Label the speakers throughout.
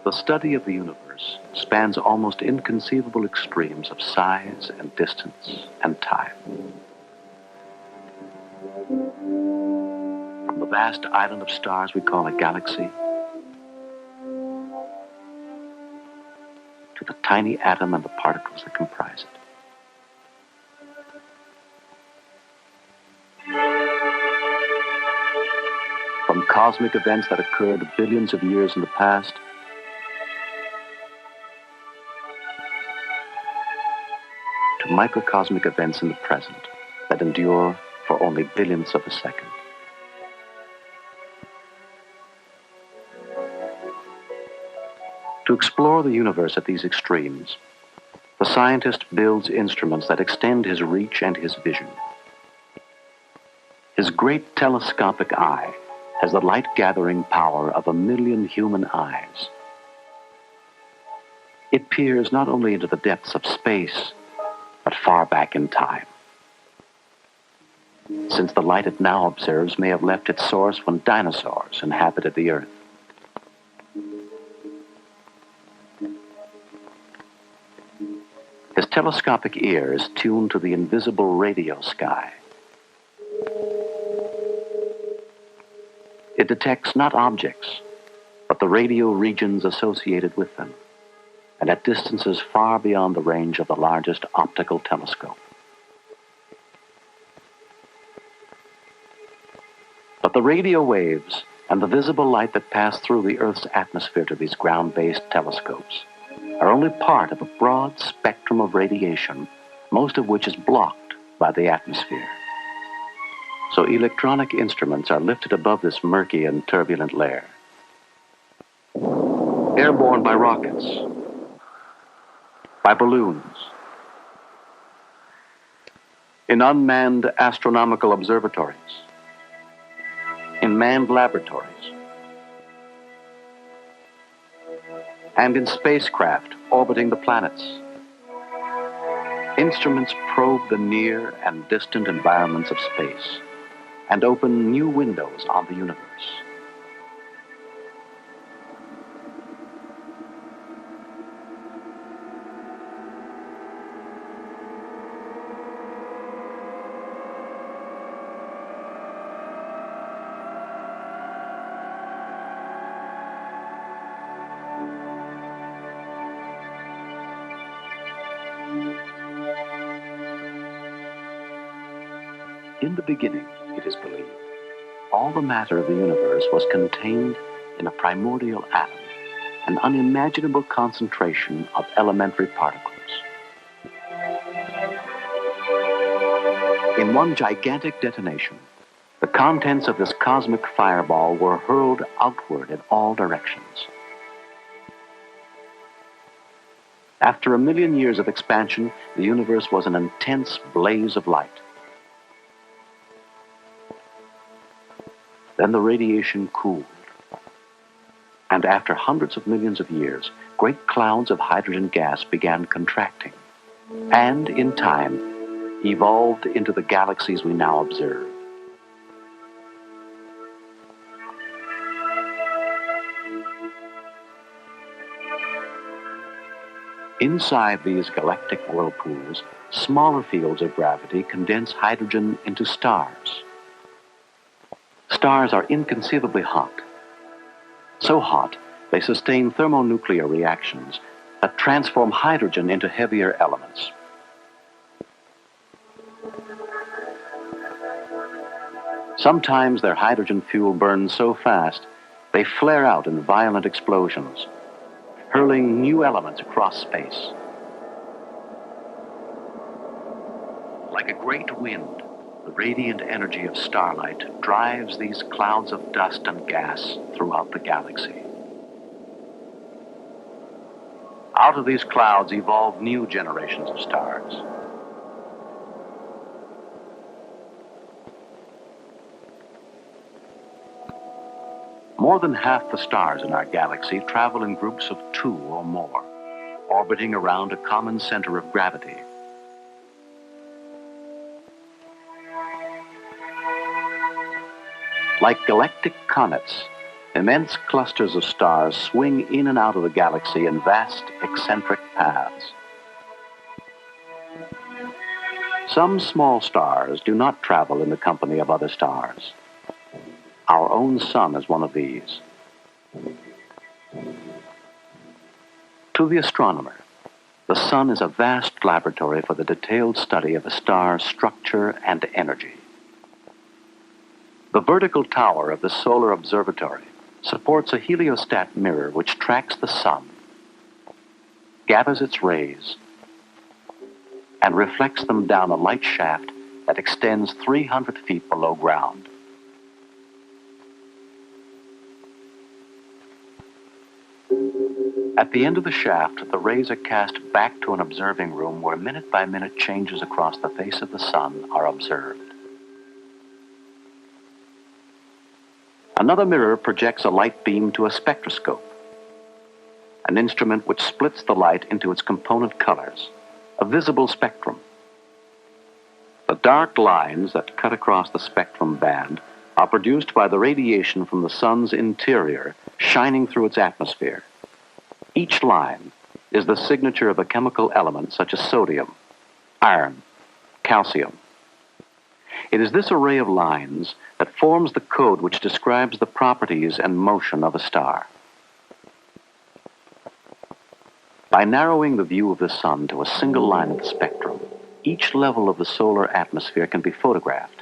Speaker 1: The study of the universe spans almost inconceivable extremes of size and distance and time. From the vast island of stars we call a galaxy, to the tiny atom and the particles that comprise it. From cosmic events that occurred billions of years in the past to microcosmic events in the present that endure for only billionths of a second. To explore the universe at these extremes, the scientist builds instruments that extend his reach and his vision. His great telescopic eye has the light-gathering power of 1,000,000 human eyes. It peers not only into the depths of space, but far back in time, since the light it now observes may have left its source when dinosaurs inhabited the Earth. His telescopic ear is tuned to the invisible radio sky. It detects not objects, but the radio regions associated with them, and at distances far beyond the range of the largest optical telescope. But the radio waves and the visible light that pass through the Earth's atmosphere to these ground-based telescopes are only part of a broad spectrum of radiation, most of which is blocked by the atmosphere. So electronic instruments are lifted above this murky and turbulent layer, airborne by rockets, by balloons, in unmanned astronomical observatories, in manned laboratories, and in spacecraft orbiting the planets. Instruments probe the near and distant environments of space and open new windows on the universe. In the beginning, it is believed, all the matter of the universe was contained in a primordial atom, an unimaginable concentration of elementary particles. In one gigantic detonation, the contents of this cosmic fireball were hurled outward in all directions. After 1,000,000 years of expansion, the universe was an intense blaze of light. Then the radiation cooled, and after hundreds of millions of years, great clouds of hydrogen gas began contracting, and in time, evolved into the galaxies we now observe. Inside these galactic whirlpools, smaller fields of gravity condense hydrogen into stars. Stars are inconceivably hot. So hot, they sustain thermonuclear reactions that transform hydrogen into heavier elements. Sometimes their hydrogen fuel burns so fast, they flare out in violent explosions, hurling new elements across space. Like a great wind, the radiant energy of starlight drives these clouds of dust and gas throughout the galaxy. Out of these clouds evolve new generations of stars. More than half the stars in our galaxy travel in groups of 2 or more, orbiting around a common center of gravity. Like galactic comets, Immense clusters of stars swing in and out of the galaxy in vast, eccentric paths. Some small stars do not travel in the company of other stars. Our own sun is one of these. To the astronomer, the sun is a vast laboratory for the detailed study of a star's structure and energy. The vertical tower of the solar observatory supports a heliostat mirror which tracks the sun, gathers its rays, and reflects them down a light shaft that extends 300 feet below ground. At the end of the shaft, the rays are cast back to an observing room where minute-by-minute changes across the face of the sun are observed. Another mirror projects a light beam to a spectroscope, an instrument which splits the light into its component colors, a visible spectrum. The dark lines that cut across the spectrum band are produced by the radiation from the sun's interior shining through its atmosphere. Each line is the signature of a chemical element such as sodium, iron, calcium. It is this array of lines that forms the code which describes the properties and motion of a star. By narrowing the view of the sun to a single line of the spectrum, each level of the solar atmosphere can be photographed,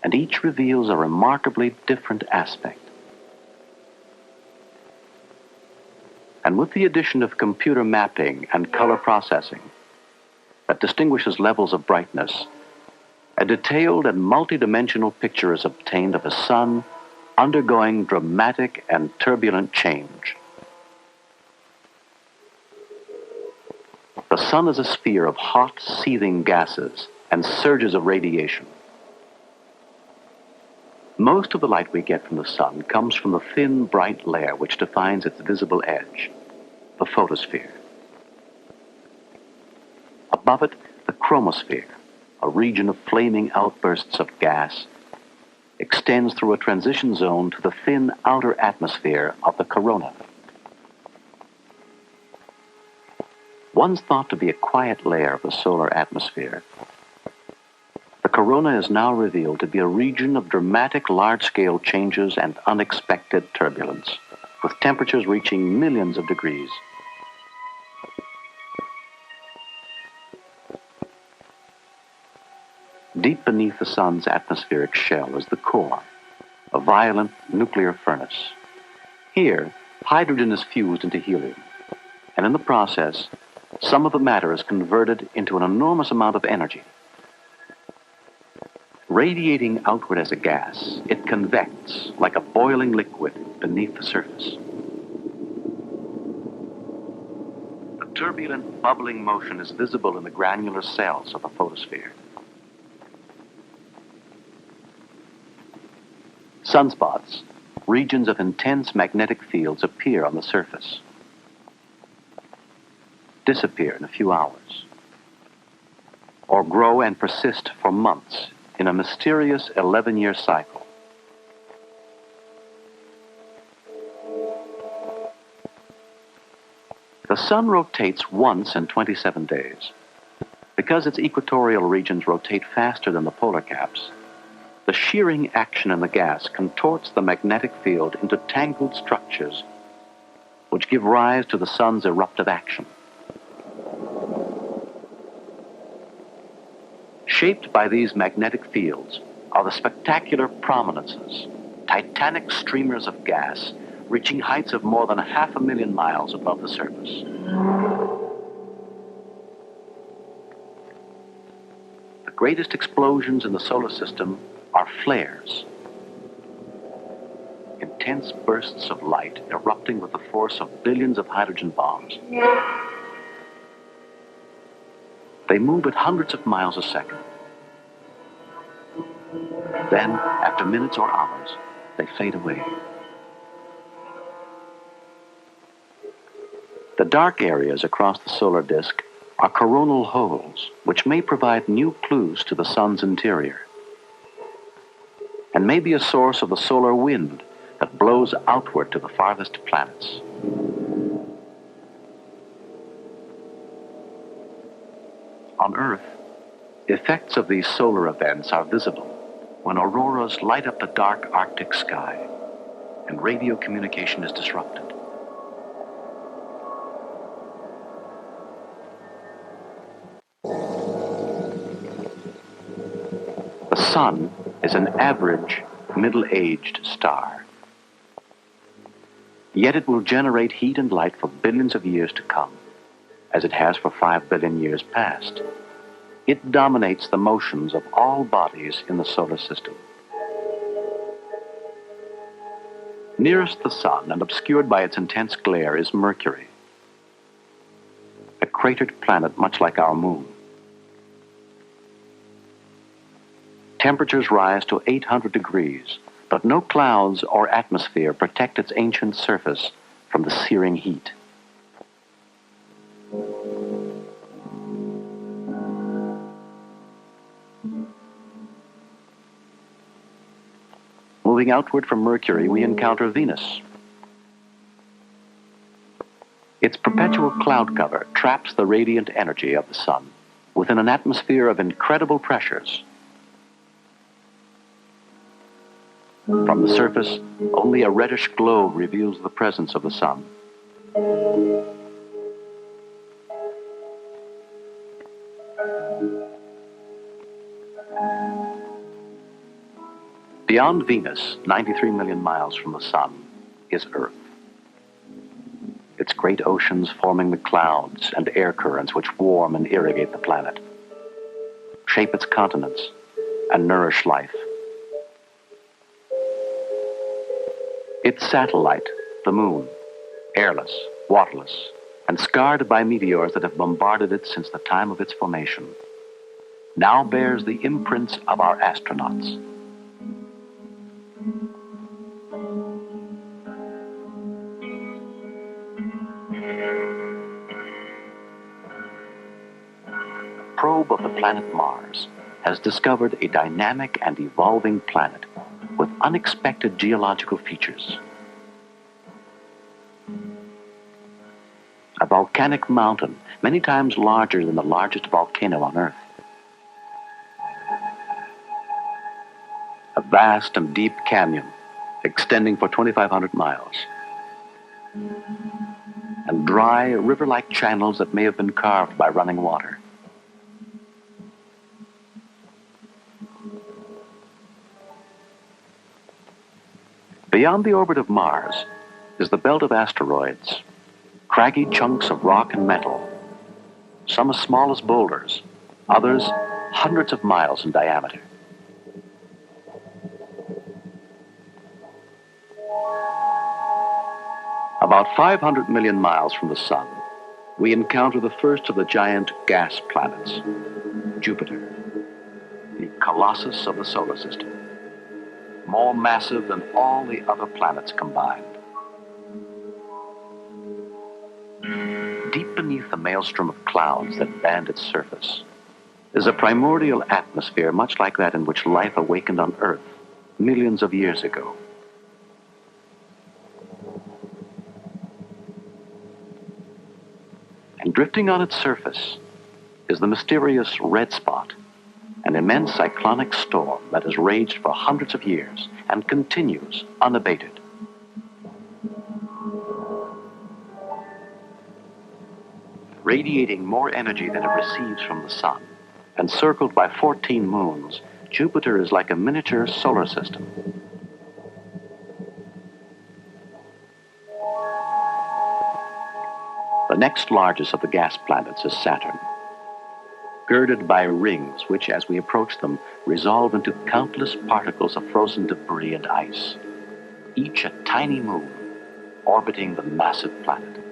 Speaker 1: and each reveals a remarkably different aspect. And with the addition of computer mapping and color processing that distinguishes levels of brightness, a detailed and multidimensional picture is obtained of a sun undergoing dramatic and turbulent change. The sun is a sphere of hot, seething gases and surges of radiation. Most of the light we get from the sun comes from the thin, bright layer which defines its visible edge, the photosphere. Above it, the chromosphere, a region of flaming outbursts of gas, extends through a transition zone to the thin outer atmosphere of the corona. Once thought to be a quiet layer of the solar atmosphere, the corona is now revealed to be a region of dramatic large-scale changes and unexpected turbulence, with temperatures reaching millions of degrees. Deep beneath the sun's atmospheric shell is the core, a violent nuclear furnace. Here, hydrogen is fused into helium, and in the process, some of the matter is converted into an enormous amount of energy. Radiating outward as a gas, it convects like a boiling liquid beneath the surface. The turbulent, bubbling motion is visible in the granular cells of the photosphere. Sunspots, regions of intense magnetic fields, appear on the surface, disappear in a few hours, or grow and persist for months in a mysterious 11-year cycle. The sun rotates once in 27 days. Because its equatorial regions rotate faster than the polar caps, the shearing action in the gas contorts the magnetic field into tangled structures which give rise to the sun's eruptive action. Shaped by these magnetic fields are the spectacular prominences, titanic streamers of gas reaching heights of more than 500,000 miles above the surface. The greatest explosions in the solar system are flares, intense bursts of light erupting with the force of billions of hydrogen bombs. They move at hundreds of miles a second. Then, after minutes or hours, they fade away. The dark areas across the solar disk are coronal holes, which may provide new clues to the sun's interior, and may be a source of the solar wind that blows outward to the farthest planets. On Earth, effects of these solar events are visible when auroras light up the dark Arctic sky and radio communication is disrupted. The Sun is an average, middle-aged star. Yet it will generate heat and light for billions of years to come, as it has for 5 billion years past. It dominates the motions of all bodies in the solar system. Nearest the Sun and obscured by its intense glare is Mercury, a cratered planet much like our moon. Temperatures rise to 800 degrees, but no clouds or atmosphere protect its ancient surface from the searing heat. Moving outward from Mercury, we encounter Venus. Its perpetual cloud cover traps the radiant energy of the Sun within an atmosphere of incredible pressures. From the surface, only a reddish glow reveals the presence of the Sun. Beyond Venus, 93 million miles from the Sun, is Earth. Its great oceans forming the clouds and air currents which warm and irrigate the planet, shape its continents, and nourish life. Its satellite, the Moon, airless, waterless, and scarred by meteors that have bombarded it since the time of its formation, now bears the imprints of our astronauts. A probe of the planet Mars has discovered a dynamic and evolving planet with unexpected geological features. A volcanic mountain, many times larger than the largest volcano on Earth. A vast and deep canyon extending for 2,500 miles. And dry, river-like channels that may have been carved by running water. Beyond the orbit of Mars is the belt of asteroids, craggy chunks of rock and metal, some as small as boulders, others hundreds of miles in diameter. About 500 million miles from the Sun, we encounter the first of the giant gas planets, Jupiter, the Colossus of the solar system, more massive than all the other planets combined. Deep beneath the maelstrom of clouds that band its surface is a primordial atmosphere much like that in which life awakened on Earth millions of years ago. And drifting on its surface is the mysterious red spot, an immense cyclonic storm that has raged for hundreds of years and continues unabated. Radiating more energy than it receives from the Sun, and circled by 14 moons, Jupiter is like a miniature solar system. The next largest of the gas planets is Saturn, girded by rings which, as we approach them, resolve into countless particles of frozen debris and ice, each a tiny moon orbiting the massive planet.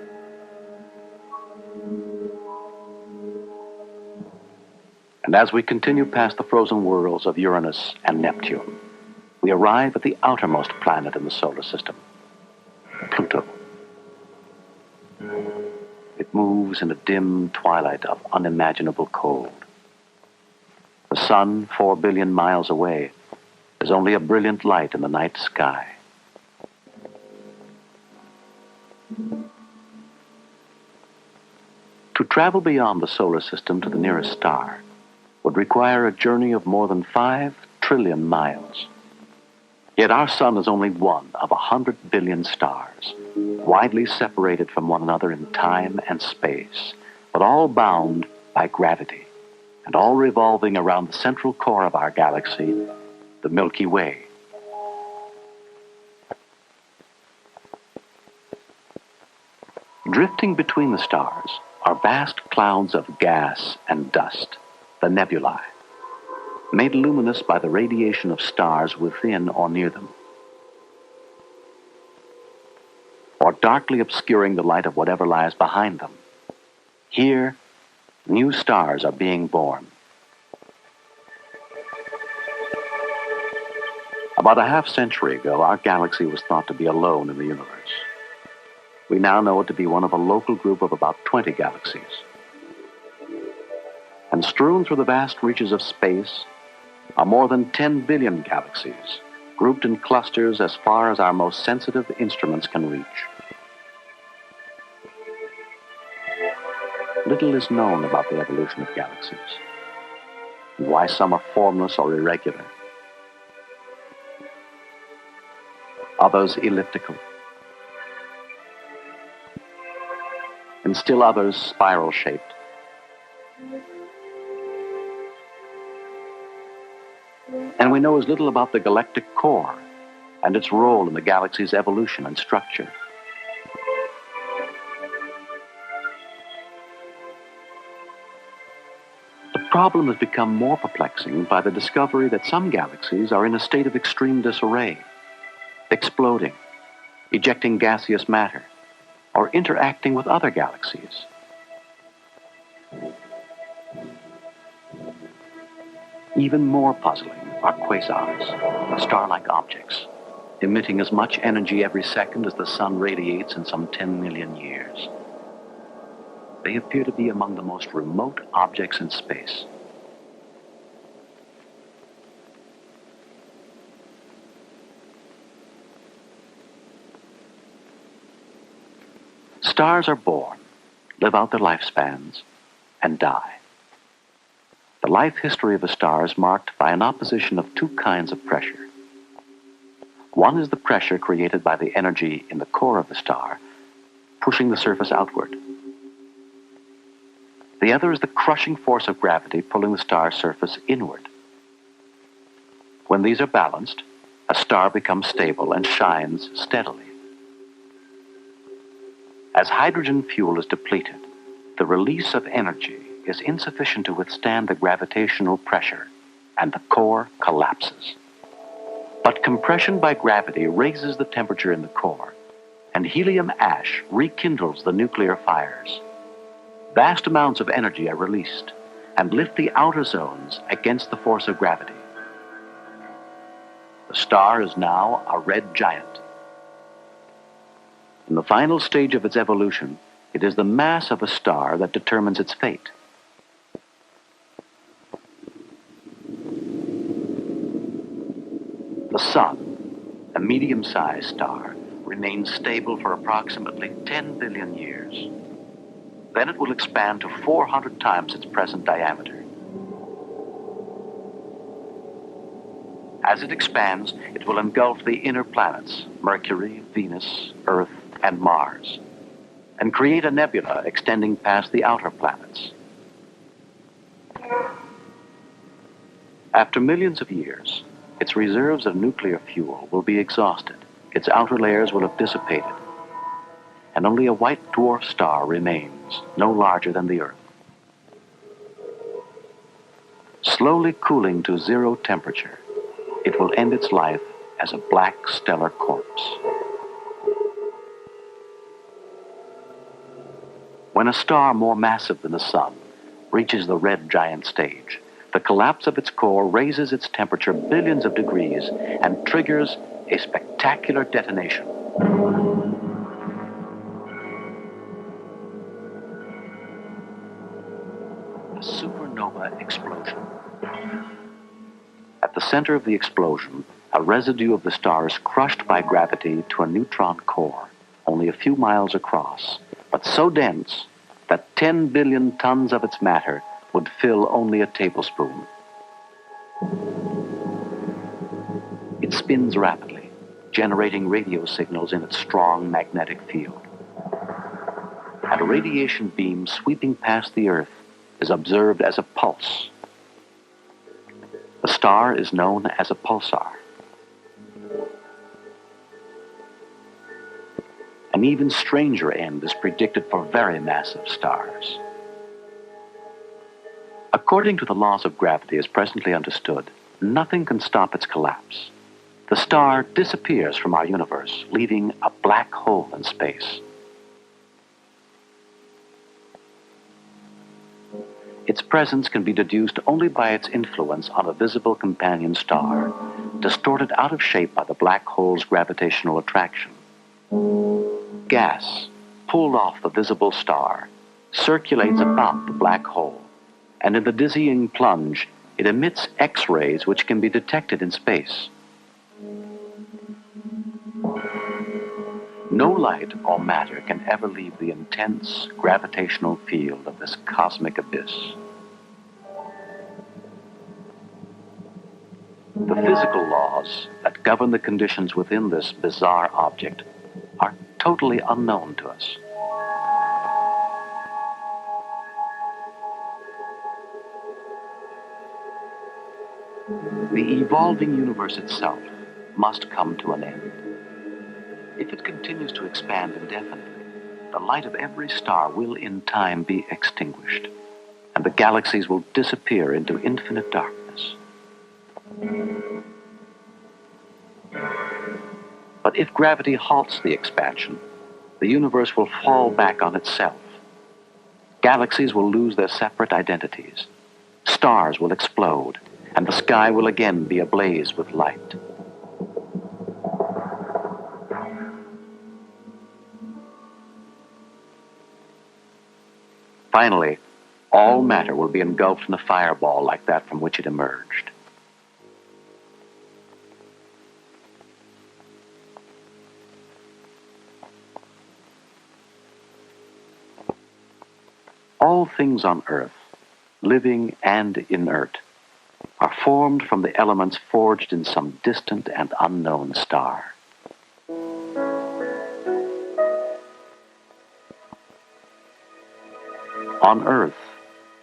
Speaker 1: And as we continue past the frozen worlds of Uranus and Neptune, we arrive at the outermost planet in the solar system, Pluto. It moves in a dim twilight of unimaginable cold. The Sun, 4 billion miles away, is only a brilliant light in the night sky. To travel beyond the solar system to the nearest star would require a journey of more than 5 trillion miles. Yet our sun is only one of 100 billion stars, widely separated from one another in time and space, but all bound by gravity, and all revolving around the central core of our galaxy, the Milky Way. Drifting between the stars are vast clouds of gas and dust, the nebulae, made luminous by the radiation of stars within or near them, or darkly obscuring the light of whatever lies behind them. Here, new stars are being born. About a half-century ago, our galaxy was thought to be alone in the universe. We now know it to be one of a local group of about 20 galaxies. And strewn through the vast reaches of space are more than 10 billion galaxies, grouped in clusters as far as our most sensitive instruments can reach. Little is known about the evolution of galaxies, and why some are formless or irregular, others elliptical, and still others spiral-shaped. And we know as little about the galactic core and its role in the galaxy's evolution and structure. The problem has become more perplexing by the discovery that some galaxies are in a state of extreme disarray, exploding, ejecting gaseous matter, or interacting with other galaxies. Even more puzzling are quasars, star-like objects, emitting as much energy every second as the sun radiates in some 10 million years. They appear to be among the most remote objects in space. Stars are born, live out their lifespans, and die. The life history of a star is marked by an opposition of two kinds of pressure. One is the pressure created by the energy in the core of the star, pushing the surface outward. The other is the crushing force of gravity pulling the star's surface inward. When these are balanced, a star becomes stable and shines steadily. As hydrogen fuel is depleted, the release of energy is insufficient to withstand the gravitational pressure, and the core collapses. But compression by gravity raises the temperature in the core, and helium ash rekindles the nuclear fires. Vast amounts of energy are released and lift the outer zones against the force of gravity. The star is now a red giant. In the final stage of its evolution, it is the mass of a star that determines its fate. The Sun, a medium-sized star, remains stable for approximately 10 billion years. Then it will expand to 400 times its present diameter. As it expands, it will engulf the inner planets, Mercury, Venus, Earth, and Mars, and create a nebula extending past the outer planets. After millions of years, its reserves of nuclear fuel will be exhausted, its outer layers will have dissipated, and only a white dwarf star remains, no larger than the Earth. Slowly cooling to zero temperature, it will end its life as a black stellar corpse. When a star more massive than the Sun reaches the red giant stage, the collapse of its core raises its temperature billions of degrees and triggers a spectacular detonation. A supernova explosion. At the center of the explosion, a residue of the star is crushed by gravity to a neutron core, only a few miles across, but so dense that 10 billion tons of its matter would fill only a tablespoon. It spins rapidly, generating radio signals in its strong magnetic field. And a radiation beam sweeping past the Earth is observed as a pulse. The star is known as a pulsar. An even stranger end is predicted for very massive stars. According to the laws of gravity as presently understood, nothing can stop its collapse. The star disappears from our universe, leaving a black hole in space. Its presence can be deduced only by its influence on a visible companion star, distorted out of shape by the black hole's gravitational attraction. Gas, pulled off the visible star, circulates about the black hole, and in the dizzying plunge, it emits X-rays which can be detected in space. No light or matter can ever leave the intense gravitational field of this cosmic abyss. The physical laws that govern the conditions within this bizarre object are totally unknown to us. The evolving universe itself must come to an end. If it continues to expand indefinitely, the light of every star will in time be extinguished, and the galaxies will disappear into infinite darkness. But if gravity halts the expansion, the universe will fall back on itself. Galaxies will lose their separate identities. Stars will explode, and the sky will again be ablaze with light. Finally, all matter will be engulfed in a fireball like that from which it emerged. All things on Earth, living and inert, are formed from the elements forged in some distant and unknown star. On Earth,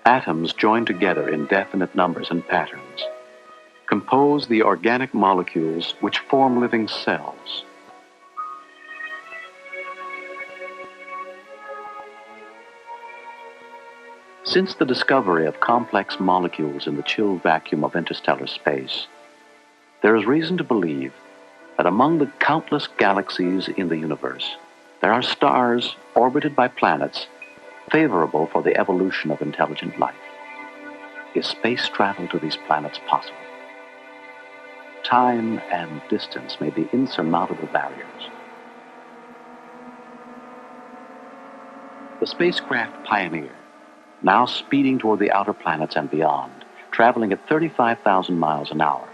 Speaker 1: atoms joined together in definite numbers and patterns compose the organic molecules which form living cells. Since the discovery of complex molecules in the chill vacuum of interstellar space, there is reason to believe that among the countless galaxies in the universe, there are stars orbited by planets favorable for the evolution of intelligent life. Is space travel to these planets possible? Time and distance may be insurmountable barriers. The spacecraft Pioneer, now speeding toward the outer planets and beyond, traveling at 35,000 miles an hour,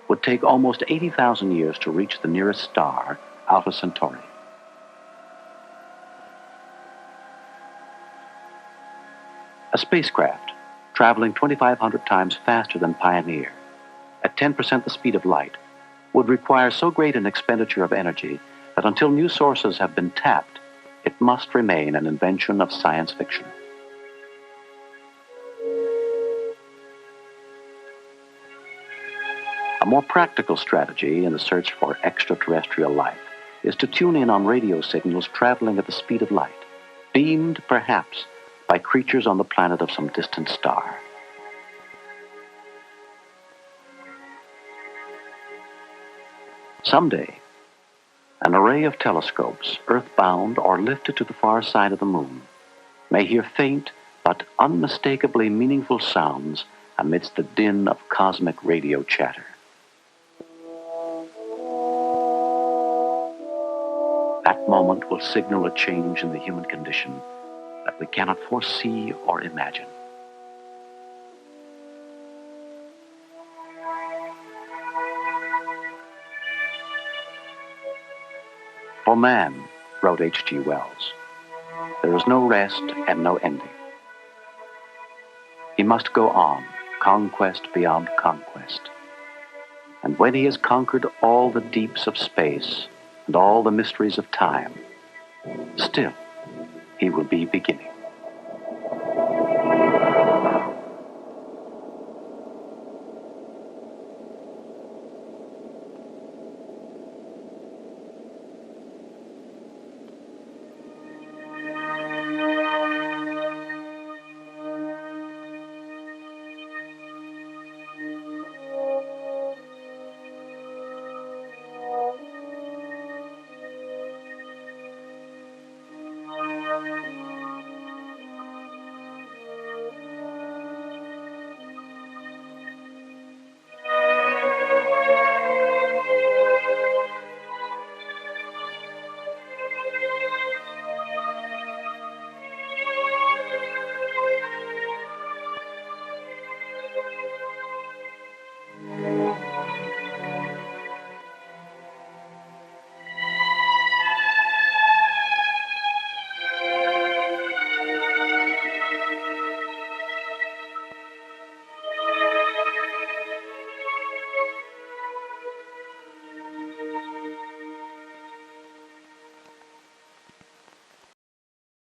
Speaker 1: would take almost 80,000 years to reach the nearest star, Alpha Centauri. A spacecraft traveling 2,500 times faster than Pioneer, at 10% the speed of light, would require so great an expenditure of energy that until new sources have been tapped, it must remain an invention of science fiction. A more practical strategy in the search for extraterrestrial life is to tune in on radio signals traveling at the speed of light, beamed perhaps by creatures on the planet of some distant star. Someday, an array of telescopes, earthbound or lifted to the far side of the moon, may hear faint but unmistakably meaningful sounds amidst the din of cosmic radio chatter. That moment will signal a change in the human condition that we cannot foresee or imagine. For man, wrote H.G. Wells. There is no rest and no ending. He must go on, conquest beyond conquest. And when he has conquered all the deeps of space and all the mysteries of time, still he will be beginning.